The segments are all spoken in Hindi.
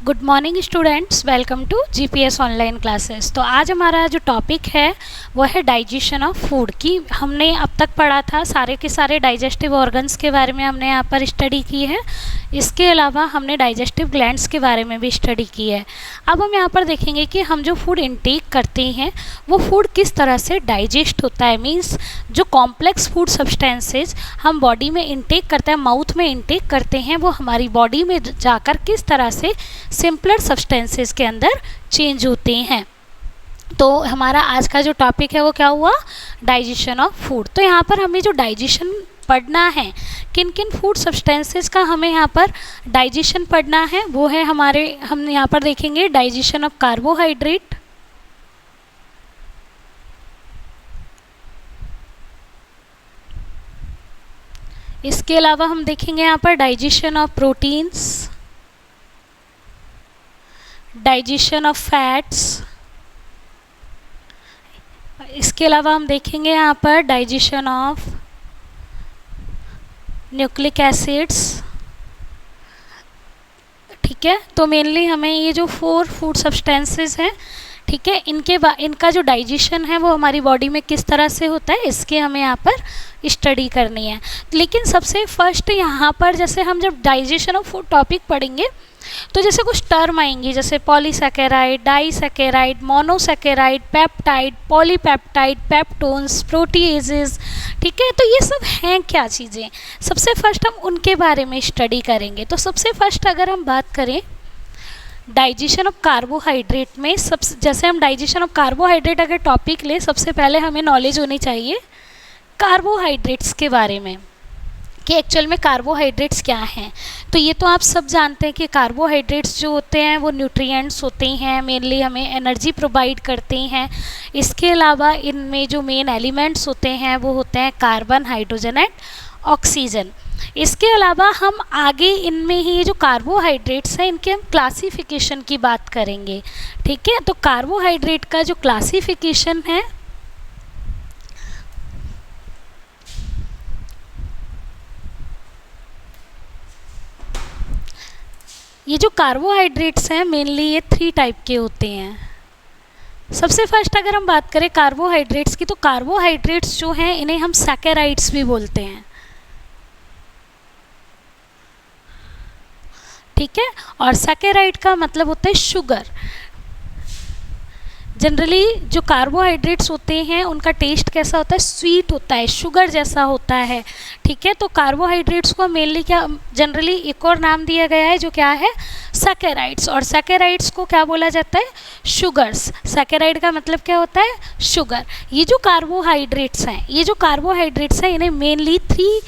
Good morning students, welcome to GPS online classes. तो आज हमारा जो टॉपिक है वो है डाइजेशन ऑफ फूड की। हमने अब तक पढ़ा था सारे के सारे डाइजेस्टिव ऑर्गन्स के बारे में हमने यहाँ पर स्टडी की है। इसके अलावा हमने डाइजेस्टिव ग्लैंड्स के बारे में भी स्टडी की है। अब हम यहाँ पर देखेंगे कि हम जो फूड इनटेक करते हैं वो फूड किस तरह से डाइजेस्ट होता है। मीन्स जो कॉम्प्लेक्स फूड सब्सटेंसेज हम बॉडी में इनटेक करते हैं, माउथ में इनटेक करते हैं, वो हमारी बॉडी में जाकर किस तरह से सिंपलर सब्सटेंसेस के अंदर चेंज होते हैं। तो हमारा आज का जो टॉपिक है वो क्या हुआ, डाइजेशन ऑफ फूड। तो यहाँ पर हमें जो डाइजेशन पढ़ना है, किन किन फूड सब्सटेंसेस का हमें यहाँ पर डाइजेशन पढ़ना है वो है हम यहाँ पर देखेंगे डाइजेशन ऑफ कार्बोहाइड्रेट, इसके अलावा हम देखेंगे यहाँ पर digestion of proteins, digestion of fats, इसके अलावा हम देखेंगे यहाँ पर डाइजेशन ऑफ न्यूक्लिक एसिड्स। ठीक है, तो मेनली हमें ये जो 4 फूड सब्सटेंसेस हैं, ठीक है, इनका जो डाइजेशन है वो हमारी बॉडी में किस तरह से होता है इसके हमें यहाँ पर स्टडी करनी है। लेकिन सबसे फर्स्ट यहाँ पर जैसे हम जब डाइजेशन ऑफ फूड टॉपिक पढ़ेंगे तो जैसे कुछ टर्म आएंगी, जैसे polysaccharide, disaccharide, monosaccharide, peptide, polypeptide, peptones, proteases. ठीक है, तो ये सब हैं क्या चीज़ें, सबसे फर्स्ट हम उनके बारे में स्टडी करेंगे। तो सबसे फर्स्ट अगर हम बात करें डाइजेशन ऑफ कार्बोहाइड्रेट में, जैसे हम डाइजेशन ऑफ कार्बोहाइड्रेट अगर टॉपिक ले, सबसे पहले हमें नॉलेज होनी चाहिए कार्बोहाइड्रेट्स के बारे में कि एक्चुअल में कार्बोहाइड्रेट्स क्या हैं। तो ये तो आप सब जानते हैं कि कार्बोहाइड्रेट्स जो होते हैं वो न्यूट्रिएंट्स होते हैं, मेनली हमें एनर्जी प्रोवाइड करते हैं। इसके अलावा इनमें जो मेन एलिमेंट्स होते हैं वो होते हैं कार्बन, हाइड्रोजन एंड ऑक्सीजन। इसके अलावा हम आगे इनमें ही जो कार्बोहाइड्रेट्स हैं इनके हम क्लासिफिकेशन की बात करेंगे। ठीक है, तो कार्बोहाइड्रेट का जो क्लासिफिकेशन है ये जो कार्बोहाइड्रेट्स हैं मेनली ये 3 टाइप के होते हैं। सबसे फर्स्ट अगर हम बात करें कार्बोहाइड्रेट्स की, तो कार्बोहाइड्रेट्स जो हैं इन्हें हम सैकेराइड्स भी बोलते हैं। ठीक है, और सैकेराइड का मतलब होता है शुगर। जनरली जो कार्बोहाइड्रेट्स होते हैं उनका टेस्ट कैसा होता है, स्वीट होता है, शुगर जैसा होता है। ठीक है, तो कार्बोहाइड्रेट्स को मेनली क्या जनरली एक और नाम दिया गया है जो क्या है, सैकेराइड्स। और सैकेराइड्स को क्या बोला जाता है, शुगर्स। सैकेराइड का मतलब क्या होता है, शुगर। ये जो कार्बोहाइड्रेट्स हैं इन्हें मेनली 3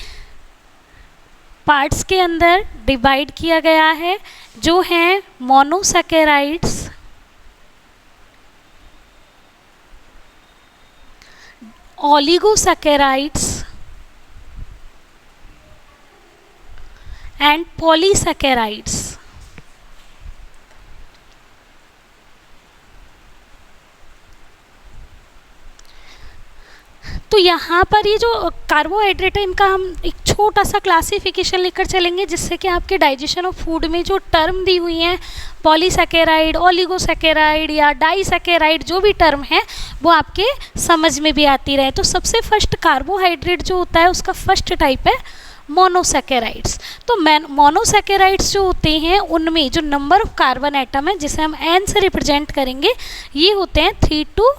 पार्ट्स के अंदर डिवाइड किया गया है, जो हैं मोनोसैकेराइड्स, ओलिगोसैकेराइड्स एंड पॉलीसैकेराइड्स। तो यहाँ पर ये जो कार्बोहाइड्रेट है इनका हम एक छोटा सा क्लासिफिकेशन लेकर चलेंगे, जिससे कि आपके डाइजेशन ऑफ फूड में जो टर्म दी हुई हैं पॉलीसैकेराइड, ओलिगोसैकेराइड या डाइसैकेराइड, जो भी टर्म है वो आपके समझ में भी आती रहे। तो सबसे फर्स्ट कार्बोहाइड्रेट जो होता है उसका फर्स्ट टाइप है मोनोसैकेराइड्स। तो मोनोसैकेराइड्स जो होते हैं उनमें जो नंबर ऑफ कार्बन एटम है जिसे हम N से रिप्रेजेंट करेंगे ये होते हैं 3 to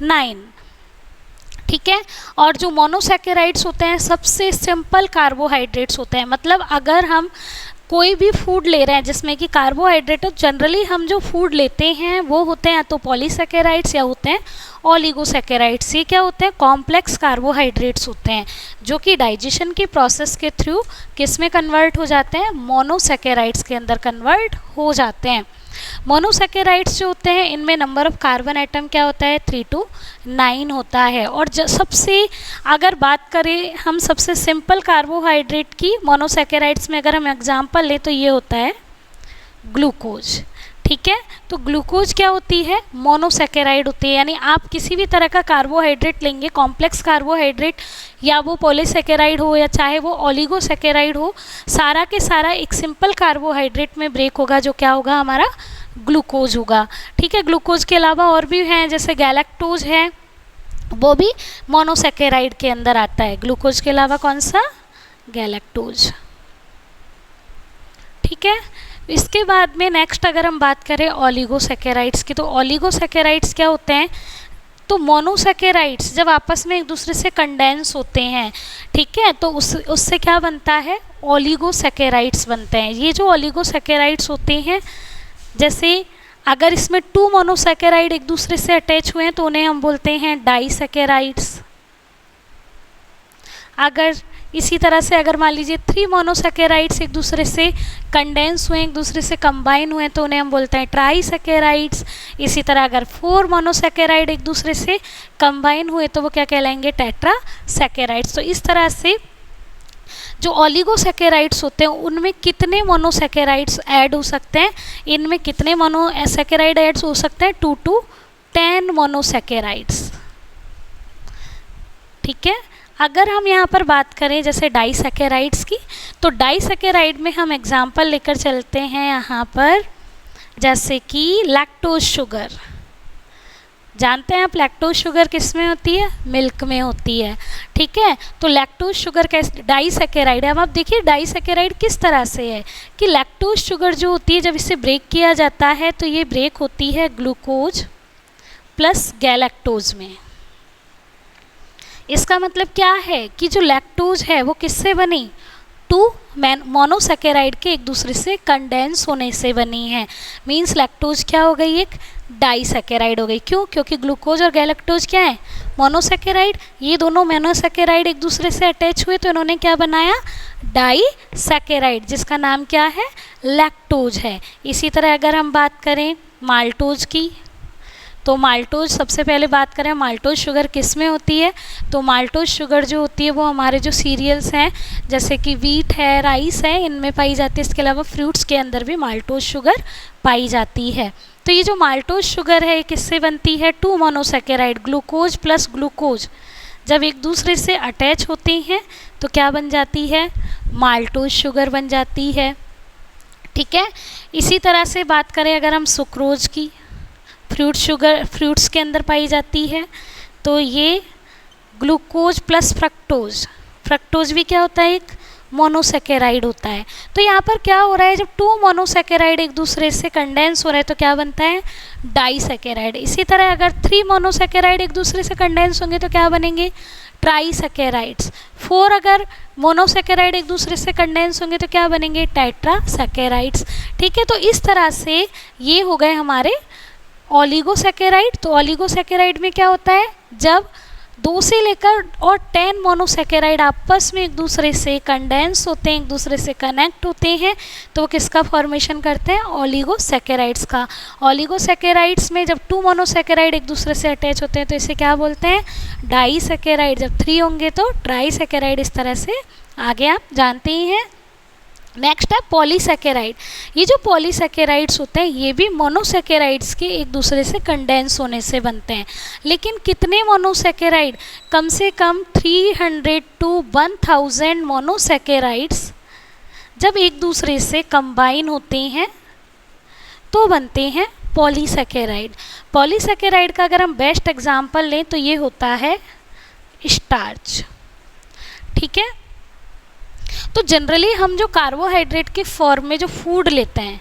9। ठीक है, और जो मोनोसैकेराइड्स होते हैं सबसे सिंपल कार्बोहाइड्रेट्स होते हैं। मतलब अगर हम कोई भी फूड ले रहे हैं जिसमें कि कार्बोहाइड्रेट, तो जनरली हम जो फूड लेते हैं वो होते हैं तो पॉलीसैकेराइड्स या होते हैं ओलिगोसैकेराइड्स। ये क्या होते हैं, कॉम्प्लेक्स कार्बोहाइड्रेट्स होते हैं जो कि डाइजेशन की प्रोसेस के थ्रू किस में कन्वर्ट हो जाते हैं, मोनोसैकेराइड्स के अंदर कन्वर्ट हो जाते हैं। मोनोसैकेराइड्स जो होते हैं इनमें नंबर ऑफ कार्बन एटम क्या होता है, 3 to 9 होता है। और सबसे अगर बात करें हम सबसे सिंपल कार्बोहाइड्रेट की मोनोसैकेराइड्स में अगर हम एग्जांपल लें तो ये होता है ग्लूकोज। ठीक है। तो ग्लूकोज क्या होती है, मोनोसैकेराइड होती है, यानी आप किसी भी तरह का कार्बोहाइड्रेट लेंगे, कॉम्प्लेक्स कार्बोहाइड्रेट, या वो पॉलीसैकेराइड हो या चाहे वो ओलिगोसैकेराइड हो, सारा के सारा एक सिंपल कार्बोहाइड्रेट में ब्रेक होगा, जो क्या होगा, हमारा ग्लूकोज होगा। ठीक है। ग्लूकोज के अलावा और भी हैं, जैसे गैलेक्टोज है, वो भी मोनोसैकेराइड के अंदर आता है। ग्लूकोज के अलावा कौन सा, गैलेक्टोज। ठीक है। इसके बाद में नेक्स्ट अगर हम बात करें ओलिगोसैकेराइड्स की, तो ओलिगोसैकेराइड्स क्या होते हैं, तो मोनोसैकेराइड्स जब आपस में एक दूसरे से कंडेंस होते हैं, ठीक है, तो उससे क्या बनता है, ओलिगोसैकेराइड्स बनते हैं। ये जो ओलिगोसैकेराइड्स होते हैं, जैसे अगर इसमें 2 मोनोसैकेराइड एक दूसरे से अटैच हुए हैं तो उन्हें हम बोलते हैं डाइसैकेराइड्स। अगर इसी तरह से अगर मान लीजिए 3 मोनोसैकेराइड्स एक दूसरे से कंडेंस हुए, एक दूसरे से कंबाइन हुए, तो उन्हें हम बोलते हैं ट्राइसैकेराइड्स। इसी तरह अगर 4 मोनोसैकेराइड एक दूसरे से कंबाइन हुए तो वो क्या कहलाएंगे, टेट्रासैकेराइड्स। तो इस तरह से जो ओलिगोसैकेराइड्स होते हैं उनमें कितने मोनोसैकेराइड्स ऐड हो सकते हैं, इनमें कितने मोनोसैकेराइड ऐड हो सकते हैं, 2 to 10 मोनोसैकेराइड्स। ठीक है। अगर हम यहाँ पर बात करें जैसे डाइसैकेराइड्स की, तो डाइसैकेराइड में हम एग्जाम्पल लेकर चलते हैं यहाँ पर, जैसे कि लैक्टोज शुगर। जानते हैं आप लैक्टोज शुगर किस में होती है, मिल्क में होती है। ठीक है। तो लैक्टोज शुगर कैसे डाइसैकेराइड है। अब आप देखिए डाइसैकेराइड किस तरह से है कि लैक्टोज शुगर जो होती है जब इसे ब्रेक किया जाता है तो ये ब्रेक होती है ग्लूकोज प्लस गैलेक्टोज में। इसका मतलब क्या है कि जो लैक्टोज है वो किससे बनी, 2 मोनोसैकेराइड के एक दूसरे से कंडेंस होने से बनी है। मींस लैक्टोज क्या हो गई, एक डाइसैकेराइड हो गई। क्यों, क्योंकि ग्लूकोज और गैलेक्टोज क्या है, मोनोसैकेराइड। ये दोनों मोनोसैकेराइड एक दूसरे से अटैच हुए तो इन्होंने क्या बनाया, डाइसैकेराइड, जिसका नाम क्या है, लैक्टोज है। इसी तरह अगर हम बात करें माल्टोज की, तो माल्टोज सबसे पहले बात करें माल्टोज शुगर किस में होती है, तो माल्टोज शुगर जो होती है वो हमारे जो सीरियल्स हैं जैसे कि वीट है, राइस है, इनमें पाई जाती है। इसके अलावा फ्रूट्स के अंदर भी माल्टोज शुगर पाई जाती है। तो ये जो माल्टोज शुगर है किससे बनती है, 2 मोनोसैकेराइड ग्लूकोज प्लस ग्लूकोज जब एक दूसरे से अटैच होते हैं तो क्या बन जाती है, माल्टोज शुगर बन जाती है। ठीक है। इसी तरह से बात करें अगर हम सुक्रोज की, फ्रूट शुगर फ्रूट्स के अंदर पाई जाती है, तो ये ग्लूकोज प्लस फ्रक्टोज, फ्रक्टोज भी क्या होता है, एक मोनोसैकेराइड होता है। तो यहाँ पर क्या हो रहा है, जब 2 मोनोसैकेराइड एक दूसरे से कंडेंस हो रहे हैं तो क्या बनता है, डाइसैकेराइड। इसी तरह अगर 3 मोनोसैकेराइड एक दूसरे से कंडेंस होंगे तो क्या बनेंगे, ट्राइसैकेराइड्स। 4 अगर मोनोसैकेराइड एक दूसरे से कंडेंस होंगे तो क्या बनेंगे, टेट्रासैकेराइड्स। ठीक है। तो इस तरह से ये हो गए हमारे ओलिगोसैकेराइड। तो ओलिगोसैकेराइड में क्या होता है, जब 2 से लेकर और 10 मोनोसैकेराइड आपस में एक दूसरे से कंडेंस होते हैं, एक दूसरे से कनेक्ट होते हैं, तो वो किसका फॉर्मेशन करते हैं, ओलिगोसैकेराइड्स का। ओलिगोसैकेराइड्स में जब 2 मोनोसैकेराइड एक दूसरे से अटैच होते हैं तो इसे क्या बोलते हैं, डाइसैकेराइड। जब 3 होंगे तो ट्राइसैकेराइड। इस तरह से आगे आप जानते ही हैं। नेक्स्ट है पॉलीसैकेराइड। ये जो पॉलीसैकेराइड्स होते हैं ये भी मोनोसैकेराइड्स के एक दूसरे से कंडेंस होने से बनते हैं। लेकिन कितने मोनोसैकेराइड, कम से कम 300 to 1000 मोनोसैकेराइड्स जब एक दूसरे से कंबाइन होते हैं तो बनते हैं पॉलीसैकेराइड। पॉलीसैकेराइड का अगर हम बेस्ट एग्जाम्पल लें तो ये होता है स्टार्च। ठीक है। तो जनरली हम जो कार्बोहाइड्रेट के फॉर्म में जो फूड लेते हैं,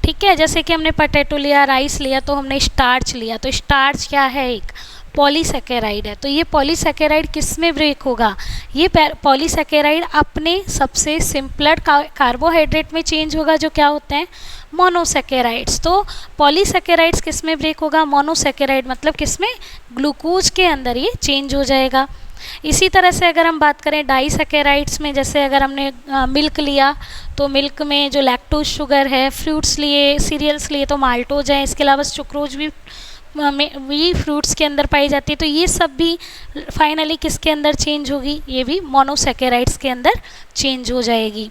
ठीक है, जैसे कि हमने पोटैटो लिया, राइस लिया, तो हमने स्टार्च लिया, तो स्टार्च क्या है, एक पॉलीसैकेराइड है। तो ये पॉलीसैकेराइड किस में ब्रेक होगा, ये पॉलीसैकेराइड अपने सबसे सिंपलर कार्बोहाइड्रेट में चेंज होगा जो क्या होते हैं, मोनोसैकेराइड्स। तो पॉलीसैकेराइड्स किस में ब्रेक होगा, मोनोसैकेराइड, मतलब किस में, ग्लूकोज के अंदर ये चेंज हो जाएगा। इसी तरह से अगर हम बात करें डाइसैकेराइड्स में, जैसे अगर हमने मिल्क लिया तो मिल्क में जो लैक्टोज शुगर है, फ्रूट्स लिए, सीरियल्स लिए तो माल्टोज है, इसके अलावा सुक्रोज भी फ्रूट्स के अंदर पाई जाती है। तो ये सब भी फाइनली किसके अंदर चेंज होगी, ये भी मोनोसैकेराइड्स के अंदर चेंज हो जाएगी।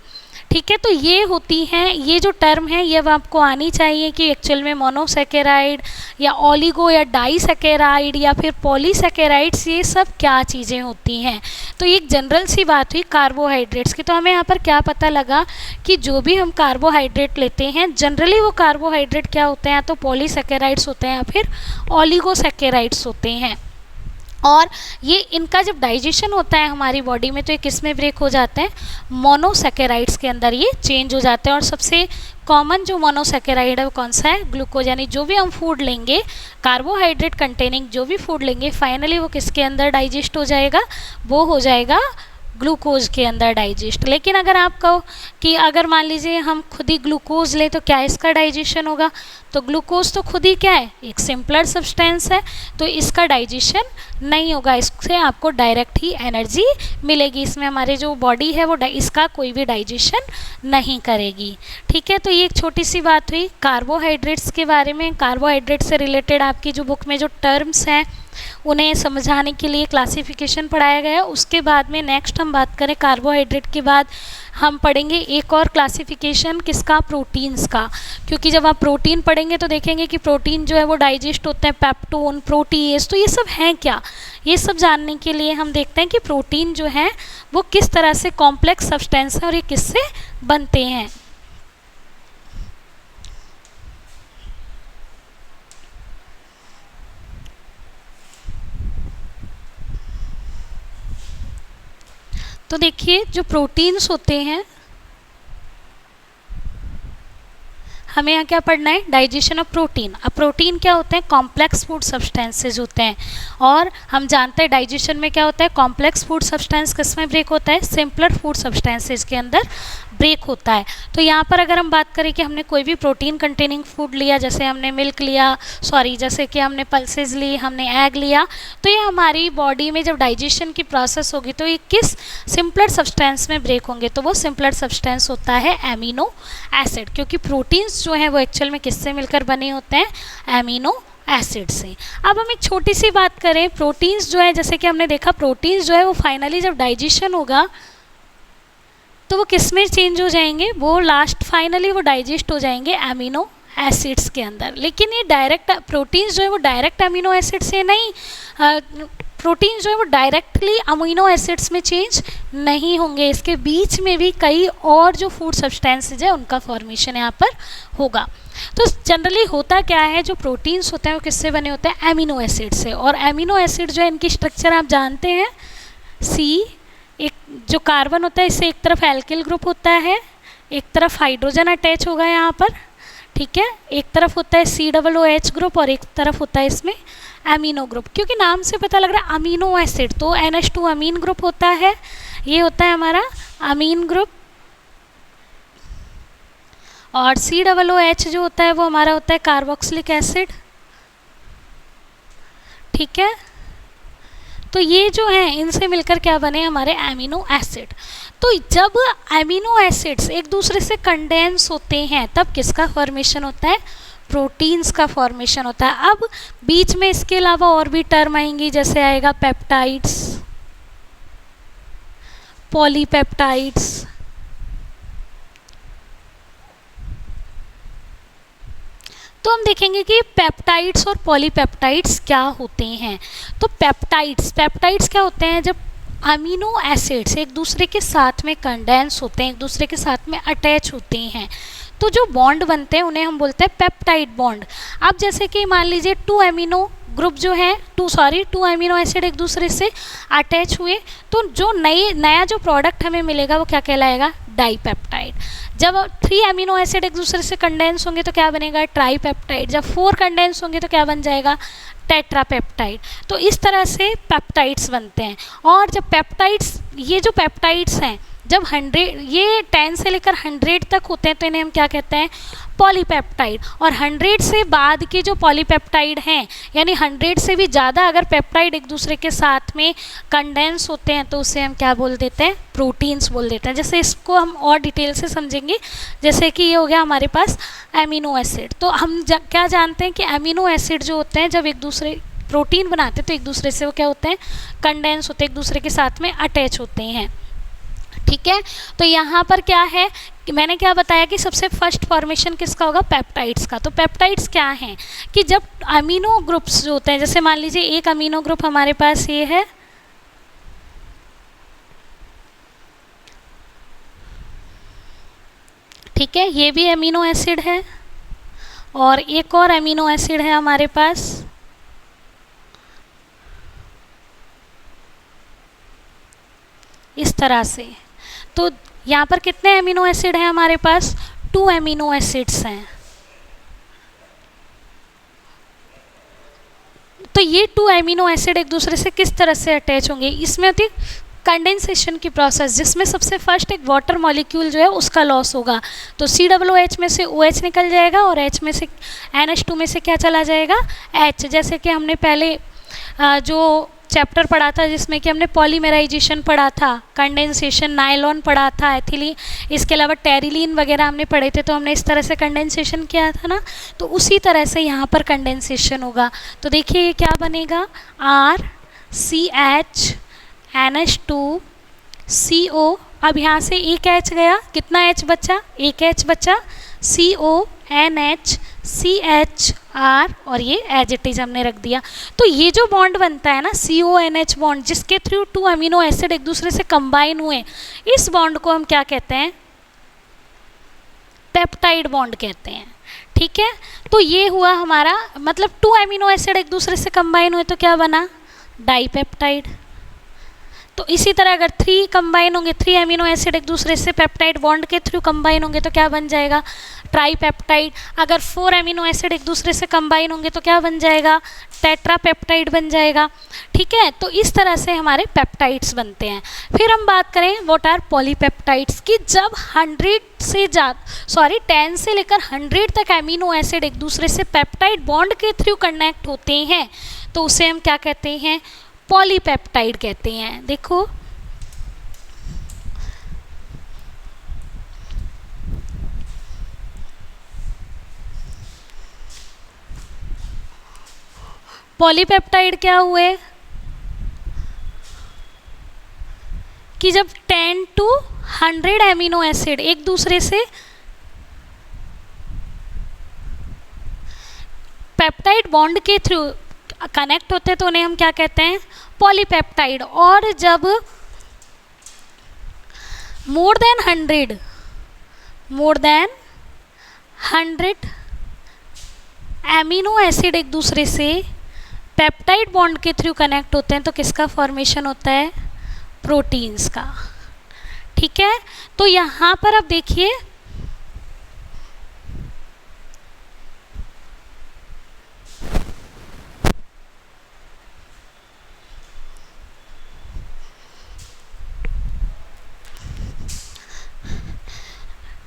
ठीक है। तो ये होती हैं, ये जो टर्म है ये अब आपको आनी चाहिए कि एक्चुअल में मोनोसेकेराइड या ओलिगो या डाइसेकेराइड या फिर पॉलीसेकेराइड्स ये सब क्या चीज़ें होती हैं। तो एक जनरल सी बात हुई कार्बोहाइड्रेट्स की। तो हमें यहाँ पर क्या पता लगा कि जो भी हम कार्बोहाइड्रेट लेते हैं जनरली वो कार्बोहाइड्रेट क्या होते हैं, या तो पॉलीसेकेराइड्स होते हैं या फिर ओलिगोसेकेराइड्स होते हैं। और ये इनका जब डाइजेशन होता है हमारी बॉडी में तो ये किस में ब्रेक हो जाते हैं, मोनोसेकेराइड्स के अंदर ये चेंज हो जाते हैं। और सबसे कॉमन जो मोनोसेकेराइड है वो कौन सा है, ग्लूकोज। यानी जो भी हम फूड लेंगे, कार्बोहाइड्रेट कंटेनिंग जो भी फूड लेंगे, फाइनली वो किसके अंदर डाइजेस्ट हो जाएगा, वो हो जाएगा ग्लूकोज के अंदर डाइजेस्ट। लेकिन अगर आप कहो कि अगर मान लीजिए हम खुद ही ग्लूकोज लें तो क्या इसका डाइजेशन होगा, तो ग्लूकोज तो खुद ही क्या है, एक सिंपलर सब्सटेंस है, तो इसका डाइजेशन नहीं होगा। इससे आपको डायरेक्ट ही एनर्जी मिलेगी, इसमें हमारे जो बॉडी है वो इसका कोई भी डाइजेशन नहीं करेगी। ठीक है। तो ये एक छोटी सी बात हुई कार्बोहाइड्रेट्स के बारे में। कार्बोहाइड्रेट से रिलेटेड आपकी जो बुक में जो टर्म्स हैं उन्हें समझाने के लिए क्लासिफिकेशन पढ़ाया गया है। उसके बाद में नेक्स्ट हम बात करें कार्बोहाइड्रेट के बाद हम पढ़ेंगे एक और क्लासिफिकेशन किसका, प्रोटीन्स का। क्योंकि जब आप प्रोटीन पढ़ेंगे तो देखेंगे कि प्रोटीन जो है वो डाइजेस्ट होते हैं, पेप्टोन, प्रोटीएज, तो ये सब हैं क्या। ये सब जानने के लिए हम देखते हैं कि प्रोटीन जो है वो किस तरह से कॉम्प्लेक्स सब्सटेंस है और ये किससे बनते हैं। तो देखिए जो प्रोटीन्स होते हैं, हमें यहाँ क्या पढ़ना है, डाइजेशन ऑफ प्रोटीन। अब प्रोटीन क्या होते हैं, कॉम्प्लेक्स फूड सब्सटेंसेज होते हैं। और हम जानते हैं डाइजेशन में क्या होता है, कॉम्प्लेक्स फूड सब्सटेंस किस में ब्रेक होता है, सिंपलर फूड सब्सटेंसेज के अंदर ब्रेक होता है। तो यहाँ पर अगर हम बात करें कि हमने कोई भी प्रोटीन कंटेनिंग फूड लिया, जैसे हमने मिल्क लिया, जैसे कि हमने पल्सेस ली, हमने एग लिया, तो ये हमारी बॉडी में जब डाइजेशन की प्रोसेस होगी तो ये किस सिंपलर सब्सटेंस में ब्रेक होंगे, तो वो सिंपलर सब्सटेंस होता है एमिनो एसिड। क्योंकि प्रोटीन्स जो हैं वो एक्चुअल में किससे मिलकर बने होते हैं, एमिनो एसिड से। अब हम एक छोटी सी बात करें, प्रोटीन्स जो है, जैसे कि हमने देखा प्रोटीन्स जो है वो फाइनली जब डाइजेशन होगा तो वो किस में चेंज हो जाएंगे, वो लास्ट फाइनली वो डाइजेस्ट हो जाएंगे एमिनो एसिड्स के अंदर। लेकिन ये डायरेक्ट प्रोटीन्स जो है वो डायरेक्ट अमीनो एसिड से नहीं, प्रोटीन जो है वो डायरेक्टली अमीनो एसिड्स में चेंज नहीं होंगे, इसके बीच में भी कई और जो फूड सब्सटेंसेज है उनका फॉर्मेशन यहाँ पर होगा। तो जनरली होता क्या है, जो प्रोटीन्स होते हैं वो किससे बने होते हैं, एमिनो एसिड से। और एमिनो एसिड जो है इनकी स्ट्रक्चर आप जानते हैं, सी एक जो कार्बन होता है इससे एक तरफ एल्किल ग्रुप होता है, एक तरफ हाइड्रोजन अटैच होगा यहाँ पर, ठीक है, एक तरफ होता है COOH ग्रुप और एक तरफ होता है इसमें एमिनो ग्रुप। क्योंकि नाम से पता लग रहा है अमीनो एसिड, तो NH2 अमीन ग्रुप होता है, ये होता है हमारा अमीन ग्रुप। और COOH जो होता है वो हमारा होता है कार्बोक्सिलिक एसिड, ठीक है। तो ये जो है इनसे मिलकर क्या बने हमारे एमिनो एसिड। तो जब एमिनो एसिड्स एक दूसरे से कंडेंस होते हैं तब किसका फॉर्मेशन होता है, प्रोटीन्स का फॉर्मेशन होता है। अब बीच में इसके अलावा और भी टर्म आएंगी, जैसे आएगा पेप्टाइड्स, पॉलीपेप्टाइड्स, तो हम देखेंगे कि पेप्टाइड्स और पॉलीपेप्टाइड्स क्या होते हैं। तो पेप्टाइड्स क्या होते हैं, जब अमीनो एसिड्स एक दूसरे के साथ में कंडेंस होते हैं, एक दूसरे के साथ में अटैच होते हैं, तो जो बॉन्ड बनते हैं उन्हें हम बोलते हैं पेप्टाइड बॉन्ड। अब जैसे कि मान लीजिए टू अमीनो एसिड एक दूसरे से अटैच हुए, तो जो नया जो प्रोडक्ट हमें मिलेगा वो क्या कहलाएगा, डाइपेप्टाइड। जब 3 अमीनो एसिड एक दूसरे से कंडेंस होंगे तो क्या बनेगा, ट्राईपेप्टाइड। जब 4 कंडेंस होंगे तो क्या बन जाएगा, टेट्रापेप्टाइड। तो इस तरह से पेप्टाइड्स बनते हैं। और जब ये जो पेप्टाइड्स हैं जब 10 से लेकर 100 तक होते हैं तो इन्हें हम क्या कहते हैं, पॉलीपेप्टाइड। और 100 से बाद के जो पॉलीपेप्टाइड हैं, यानी 100 से भी ज़्यादा अगर पेप्टाइड एक दूसरे के साथ में कंडेंस होते हैं तो उसे हम क्या बोल देते हैं, प्रोटीन्स बोल देते हैं। जैसे इसको हम और डिटेल से समझेंगे, जैसे कि ये हो गया हमारे पास एमिनो एसिड। तो हम क्या जानते हैं कि एमिनो एसिड जो होते हैं जब एक दूसरे प्रोटीन बनाते हैं तो एक दूसरे से वो क्या होते हैं, कंडेंस होते हैं, एक दूसरे के साथ में अटैच होते हैं, ठीक है। तो यहाँ पर क्या है कि मैंने क्या बताया कि सबसे फर्स्ट फॉर्मेशन किसका होगा, पेप्टाइड्स का। तो पेप्टाइड्स क्या हैं कि जब अमीनो ग्रुप्स जो होते हैं, जैसे मान लीजिए एक अमीनो ग्रुप हमारे पास ये है, ठीक है, ये भी अमीनो एसिड है, और एक और अमीनो एसिड है हमारे पास, इस तरह से। तो यहाँ पर कितने अमीनो एसिड हैं हमारे पास, 2 अमीनो एसिड्स हैं। तो ये 2 अमीनो एसिड एक दूसरे से किस तरह से अटैच होंगे, इसमें होती कंडेंसेशन की प्रोसेस, जिसमें सबसे फर्स्ट एक वाटर मॉलिक्यूल जो है उसका लॉस होगा। तो COOH में से OH निकल जाएगा और H में से NH2 में से क्या चला जाएगा, H। जैसे कि हमने पहले जो चैप्टर पढ़ा था जिसमें कि हमने पॉलीमराइजेशन पढ़ा था, कंडेंसेशन, नायलॉन पढ़ा था, एथिलीन, इसके अलावा टेरिलीन वगैरह हमने पढ़े थे, तो हमने इस तरह से कंडेंसेशन किया था ना। तो उसी तरह से यहाँ पर कंडेंसेशन होगा। तो देखिए ये क्या बनेगा, RCH NH2 CO। अब यहाँ से एक H गया, कितना H बचा, एक H बचा, CONH CHR, और ये एज इट इज हमने रख दिया। तो ये जो बॉन्ड बनता है ना CONH बॉन्ड, जिसके थ्रू 2 अमीनो एसिड एक दूसरे से कंबाइन हुए, इस बॉन्ड को हम क्या कहते हैं, पेप्टाइड बॉन्ड कहते हैं। ठीक है, तो ये हुआ हमारा, मतलब 2 अमीनो एसिड एक दूसरे से कंबाइन हुए तो क्या बना, डाइपेप्टाइड। तो इसी तरह अगर 3 कंबाइन होंगे, 3 अमीनो एसिड एक दूसरे से पेप्टाइड बॉन्ड के थ्रू कंबाइन होंगे तो क्या बन जाएगा, ट्राईपेप्टाइड। अगर 4 अमीनो एसिड एक दूसरे से कंबाइन होंगे तो क्या बन जाएगा, टेट्रापेप्टाइड बन जाएगा। ठीक है, तो इस तरह से हमारे पेप्टाइड्स बनते हैं। फिर हम बात करें व्हाट आर पॉलीपेप्टाइड्स की, जब 10 से लेकर 100 तक अमीनो एसिड एक दूसरे से पेप्टाइड बॉन्ड के थ्रू कनेक्ट होते हैं तो उसे हम क्या कहते हैं, पॉलीपेप्टाइड कहते हैं। देखो पॉलीपेप्टाइड क्या हुए कि जब 10 to 100 अमीनो एसिड एक दूसरे से पेप्टाइड बॉन्ड के थ्रू कनेक्ट होते हैं तो उन्हें हम क्या कहते हैं, पॉलीपेप्टाइड। और जब मोर देन 100 एमिनो एसिड एक दूसरे से पेप्टाइड बॉन्ड के थ्रू कनेक्ट होते हैं तो किसका फॉर्मेशन होता है, प्रोटीन्स का। ठीक है, तो यहाँ पर अब देखिए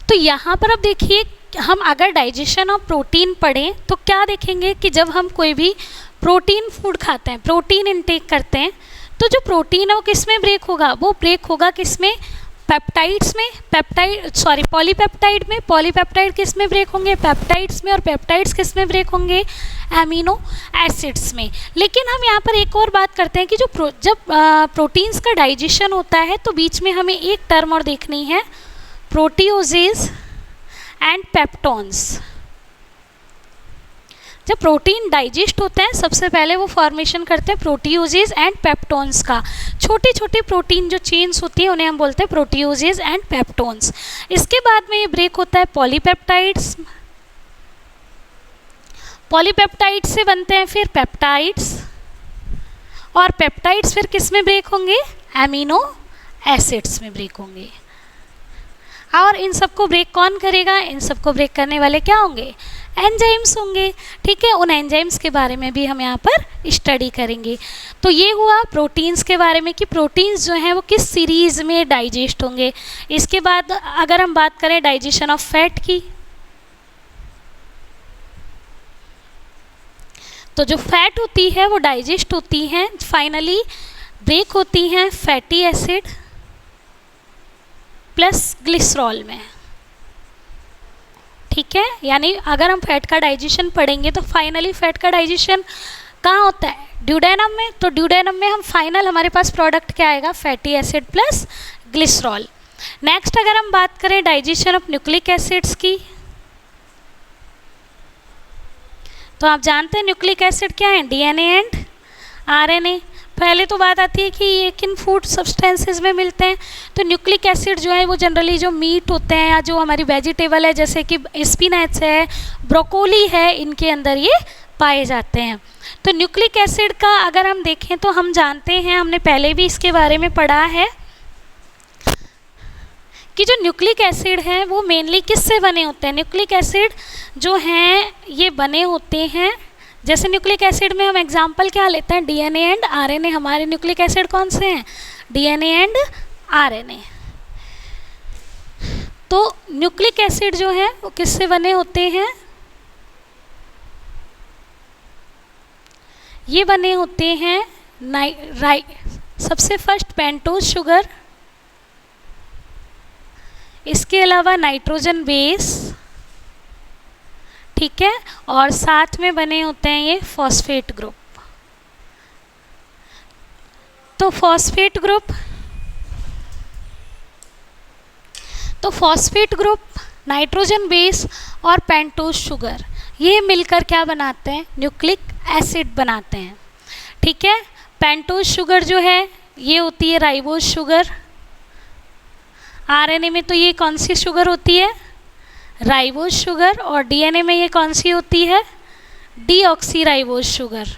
तो यहाँ पर अब देखिए हम अगर डाइजेशन ऑफ प्रोटीन पढ़ें तो क्या देखेंगे कि जब हम कोई भी प्रोटीन फूड खाते हैं, प्रोटीन इनटेक करते हैं, तो जो प्रोटीन है वो किस में ब्रेक होगा, वो ब्रेक होगा किस में, पेप्टाइड्स में, पॉलीपेप्टाइड में। पॉलीपेप्टाइड किस में ब्रेक होंगे, पेप्टाइड्स में, और पेप्टाइड्स किस में ब्रेक होंगे, एमिनो एसिड्स में। लेकिन हम यहाँ पर एक और बात करते हैं कि जब प्रोटीन्स का डाइजेशन होता है तो बीच में हमें एक टर्म और देखनी है, प्रोटियोजेज एंड पेप्टोन्स। जब प्रोटीन डाइजेस्ट होते हैं सबसे पहले वो फॉर्मेशन करते हैं प्रोटियोजेज एंड पेप्टोन्स का। छोटी छोटी प्रोटीन जो चेन्स होती है उन्हें हम बोलते हैं प्रोटियोजेज एंड पेप्टोन्स। इसके बाद में ये ब्रेक होता है पॉलीपेप्टाइड्स। पॉलीपेप्टाइड्स से बनते हैं फिर पेप्टाइड्स, और पेप्टाइड्स फिर किस में ब्रेक होंगे, एमिनो एसिड्स में ब्रेक होंगे। और इन सबको ब्रेक कौन करेगा, इन सबको ब्रेक करने वाले क्या होंगे, एंजाइम्स होंगे। ठीक है, उन एंजाइम्स के बारे में भी हम यहाँ पर स्टडी करेंगे। तो ये हुआ प्रोटीन्स के बारे में कि प्रोटीन्स जो हैं वो किस सीरीज़ में डाइजेस्ट होंगे। इसके बाद अगर हम बात करें डाइजेशन ऑफ फैट की, तो जो फैट होती है वो डाइजेस्ट होती हैं, फाइनली ब्रेक होती हैं फैटी एसिड प्लस ग्लिसरॉल में। ठीक है, यानी अगर हम फैट का डाइजेशन पढ़ेंगे तो फाइनली फैट का डाइजेशन कहाँ होता है, ड्यूडेनम में। तो ड्यूडेनम में हम फाइनल हमारे पास प्रोडक्ट क्या आएगा, fatty acid plus glycerol. Next अगर हम बात करें डाइजेशन ऑफ न्यूक्लिक एसिड्स की, तो आप जानते हैं न्यूक्लिक एसिड क्या है, डीएनए एंड आरएनए। पहले तो बात आती है कि ये किन फूड सब्सटेंसेस में मिलते हैं। तो न्यूक्लिक एसिड जो है वो जनरली जो मीट होते हैं या जो हमारी वेजिटेबल है जैसे कि स्पिनच है, ब्रोकोली है, इनके अंदर ये पाए जाते हैं। तो न्यूक्लिक एसिड का अगर हम देखें तो हम जानते हैं, हमने पहले भी इसके बारे में पढ़ा है कि जो न्यूक्लिक एसिड हैं वो मेनली किससे बने होते हैं। न्यूक्लिक एसिड जो हैं ये बने होते हैं, जैसे न्यूक्लिक एसिड में हम एग्जांपल क्या लेते हैं, डीएनए एंड आरएनए। हमारे न्यूक्लिक एसिड कौन से हैं, डीएनए एंड आरएनए। तो न्यूक्लिक एसिड जो है वो किससे बने होते हैं, ये बने होते हैं सबसे फर्स्ट पेंटोज शुगर, इसके अलावा नाइट्रोजन बेस, ठीक है, और साथ में बने होते हैं ये फॉस्फेट ग्रुप। तो फॉस्फेट ग्रुप, नाइट्रोजन बेस और पेंटोज शुगर, ये मिलकर क्या बनाते हैं, न्यूक्लिक एसिड बनाते हैं। ठीक है, पेंटोज शुगर जो है ये होती है राइबोज शुगर। आरएनए में तो ये कौन सी शुगर होती है, राइबोज शुगर, और डीएनए में ये कौन सी होती है, डीऑक्सीराइबोज शुगर।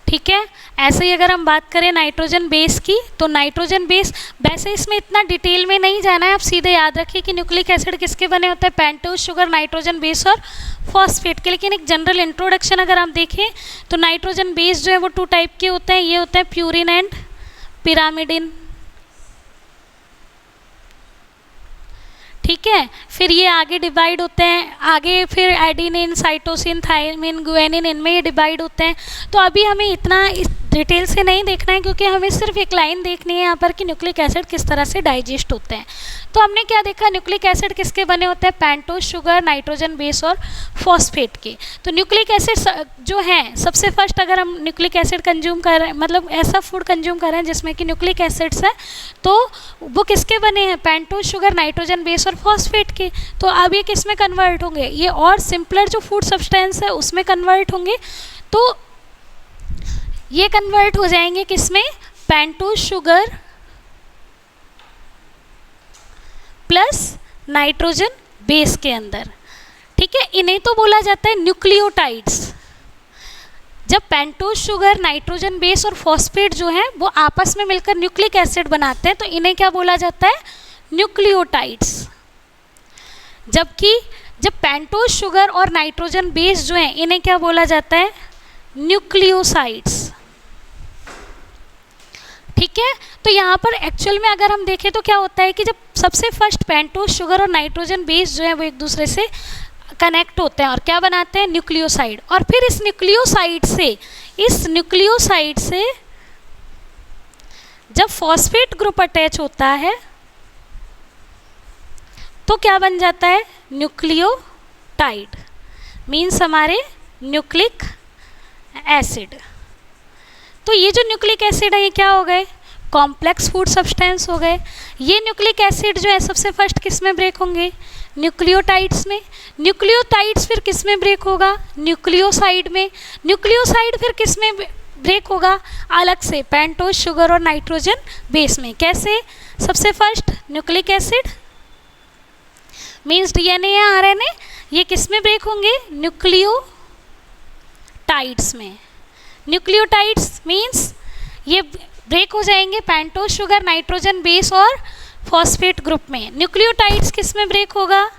ठीक है, ऐसे ही अगर हम बात करें नाइट्रोजन बेस की, तो नाइट्रोजन बेस, वैसे इसमें इतना डिटेल में नहीं जाना है, आप सीधे याद रखिए कि न्यूक्लिक एसिड किसके बने होते हैं, पेंटोज शुगर, नाइट्रोजन बेस और फॉस्फेट के। लेकिन एक जनरल इंट्रोडक्शन अगर आप देखें तो नाइट्रोजन बेस जो है वो 2 टाइप के होते हैं, ये होते हैं प्यूरिन एंड पिरामिडिन। ठीक है, फिर ये आगे डिवाइड होते हैं, आगे फिर एडिनिन, साइटोसिन, थायमिन, गुआनिन, इनमें ये डिवाइड होते हैं। तो अभी हमें इतना इस डिटेल से नहीं देखना है, क्योंकि हमें सिर्फ एक लाइन देखनी है यहाँ पर कि न्यूक्लिक एसिड किस तरह से डाइजेस्ट होते हैं। तो हमने क्या देखा, न्यूक्लिक एसिड किसके बने होते हैं, पेंटोज शुगर, नाइट्रोजन बेस और फॉस्फेट के। तो न्यूक्लिक एसिड जो हैं, सबसे फर्स्ट अगर हम न्यूक्लिक एसिड कंज्यूम कर रहे हैं, मतलब ऐसा फूड कंज्यूम कर रहे हैं जिसमें कि न्यूक्लिक एसिड्स हैं, तो वो किसके बने हैं, पेंटोज शुगर, नाइट्रोजन बेस और फॉस्फेट के। तो अब ये किस में कन्वर्ट होंगे, ये और सिंपलर जो फूड सब्सटेंस है उसमें कन्वर्ट होंगे। तो ये कन्वर्ट हो जाएंगे किसमें, pentose sugar plus nitrogen base के अंदर। ठीक है, इन्हें तो बोला जाता है न्यूक्लियोटाइड्स। जब पेंटोज शुगर, नाइट्रोजन बेस और फॉस्फेट जो है वो आपस में मिलकर न्यूक्लिक एसिड बनाते हैं, तो इन्हें क्या बोला जाता है, न्यूक्लियोटाइड्स। जबकि जब पेंटोज शुगर और नाइट्रोजन बेस जो है इन्हें क्या बोला जाता है, न्यूक्लियोसाइड्स। ठीक है, तो यहाँ पर एक्चुअल में अगर हम देखें तो क्या होता है कि जब सबसे फर्स्ट पेंटोज शुगर और नाइट्रोजन बेस जो है वो एक दूसरे से कनेक्ट होते हैं और क्या बनाते हैं, न्यूक्लियोसाइड। और फिर इस न्यूक्लियोसाइड से जब फॉस्फेट ग्रुप अटैच होता है तो क्या बन जाता है, न्यूक्लियोटाइड, मीन्स हमारे न्यूक्लिक एसिड। तो ये जो न्यूक्लिक एसिड है ये क्या हो गए, कॉम्प्लेक्स फूड सब्सटेंस हो गए। ये न्यूक्लिक एसिड जो है सबसे फर्स्ट किस में ब्रेक होंगे, न्यूक्लियोटाइड्स में। न्यूक्लियोटाइड्स फिर किस में ब्रेक होगा, न्यूक्लियोसाइड में। न्यूक्लियोसाइड फिर किस में ब्रेक होगा, अलग से पेंटोज शुगर और नाइट्रोजन बेस में। कैसे, सबसे first nucleic acid means DNA या आरएनए, ये किस में ब्रेक होंगे, न्यूक्लियोटाइड्स में। न्यूक्लियोटाइड्स मीन्स ये ब्रेक हो जाएंगे पेंटोज शुगर, नाइट्रोजन बेस और फॉस्फेट ग्रुप में। न्यूक्लियोटाइड्स किस में ब्रेक होगा,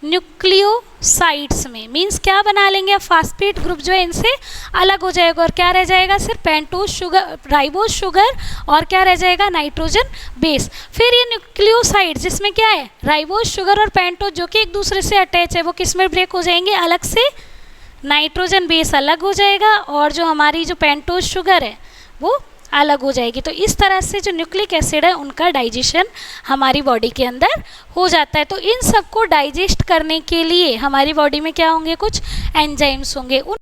न्यूक्लियोसाइड्स में। मीन्स क्या बना लेंगे, फॉस्फेट ग्रुप जो है इनसे अलग हो जाएगा और क्या रह जाएगा, सिर्फ पेंटोज शुगर, राइबोज शुगर और क्या रह जाएगा, नाइट्रोजन बेस। फिर ये न्यूक्लियोसाइड जिसमें क्या है, राइबोज शुगर और पेंटोज जो कि एक दूसरे से अटैच है, वो किस में ब्रेक हो जाएंगे, अलग से, नाइट्रोजन बेस अलग हो जाएगा और जो हमारी जो पेंटोज शुगर है वो अलग हो जाएगी। तो इस तरह से जो न्यूक्लिक एसिड है उनका डाइजेशन हमारी बॉडी के अंदर हो जाता है। तो इन सबको डाइजेस्ट करने के लिए हमारी बॉडी में क्या होंगे, कुछ एंजाइम्स होंगे। उन